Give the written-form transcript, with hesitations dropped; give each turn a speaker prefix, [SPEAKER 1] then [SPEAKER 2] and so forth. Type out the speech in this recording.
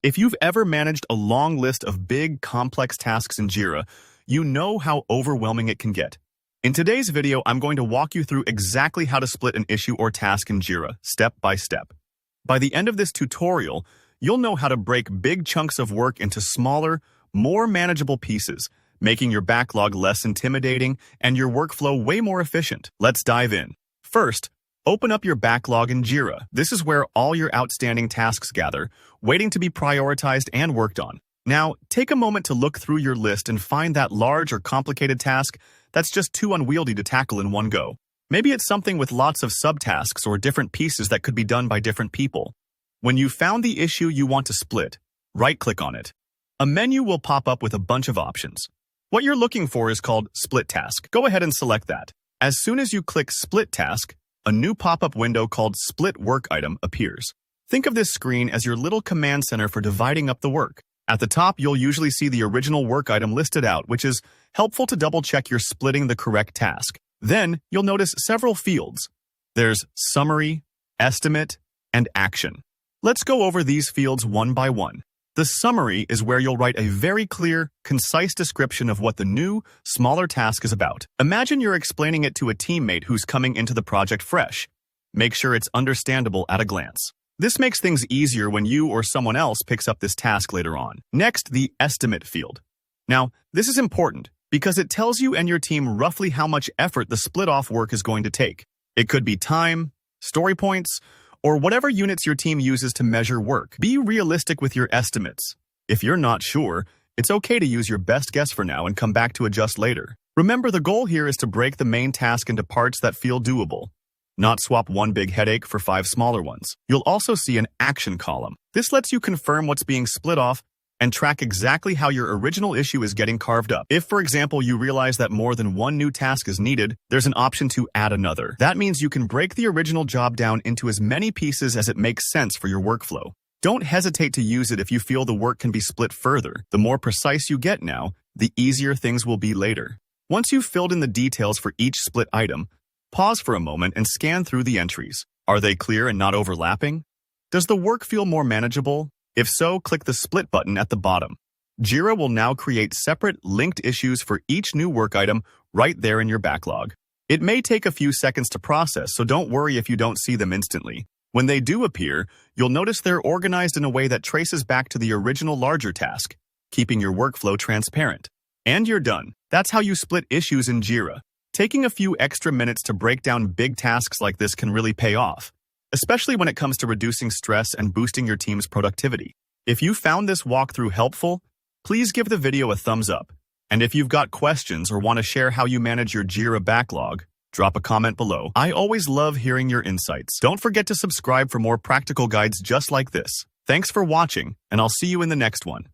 [SPEAKER 1] If you've ever managed a long list of big, complex tasks in Jira, you know how overwhelming it can get. In today's video, I'm going to walk you through exactly how to split an issue or task in Jira, step by step. By the end of this tutorial, you'll know how to break big chunks of work into smaller, more manageable pieces, making your backlog less intimidating and your workflow way more efficient. Let's dive in. First, open up your backlog in Jira. This is where all your outstanding tasks gather, waiting to be prioritized and worked on. Now, take a moment to look through your list and find that large or complicated task that's just too unwieldy to tackle in one go. Maybe it's something with lots of subtasks or different pieces that could be done by different people. When you've found the issue you want to split, right-click on it. A menu will pop up with a bunch of options. What you're looking for is called Split Task. Go ahead and select that. As soon as you click Split Task, a new pop-up window called Split Work Item appears. Think of this screen as your little command center for dividing up the work. At the top, you'll usually see the original work item listed out, which is helpful to double-check you're splitting the correct task. Then, you'll notice several fields. There's Summary, Estimate, and Action. Let's go over these fields one by one. The summary is where you'll write a very clear, concise description of what the new, smaller task is about. Imagine you're explaining it to a teammate who's coming into the project fresh. Make sure it's understandable at a glance. This makes things easier when you or someone else picks up this task later on. Next, the estimate field. Now, this is important because it tells you and your team roughly how much effort the split-off work is going to take. It could be time, story points, or whatever units your team uses to measure work. Be realistic with your estimates. If you're not sure, it's okay to use your best guess for now and come back to adjust later. Remember, the goal here is to break the main task into parts that feel doable, not swap one big headache for 5 smaller ones. You'll also see an action column. This lets you confirm what's being split off and track exactly how your original issue is getting carved up. If, for example, you realize that more than one new task is needed, there's an option to add another. That means you can break the original job down into as many pieces as it makes sense for your workflow. Don't hesitate to use it if you feel the work can be split further. The more precise you get now, the easier things will be later. Once you've filled in the details for each split item, pause for a moment and scan through the entries. Are they clear and not overlapping? Does the work feel more manageable? If so, click the Split button at the bottom. Jira will now create separate, linked issues for each new work item right there in your backlog. It may take a few seconds to process, so don't worry if you don't see them instantly. When they do appear, you'll notice they're organized in a way that traces back to the original larger task, keeping your workflow transparent. And you're done. That's how you split issues in Jira. Taking a few extra minutes to break down big tasks like this can really pay off, especially when it comes to reducing stress and boosting your team's productivity. If you found this walkthrough helpful, please give the video a thumbs up. And if you've got questions or want to share how you manage your Jira backlog, drop a comment below. I always love hearing your insights. Don't forget to subscribe for more practical guides just like this. Thanks for watching, and I'll see you in the next one.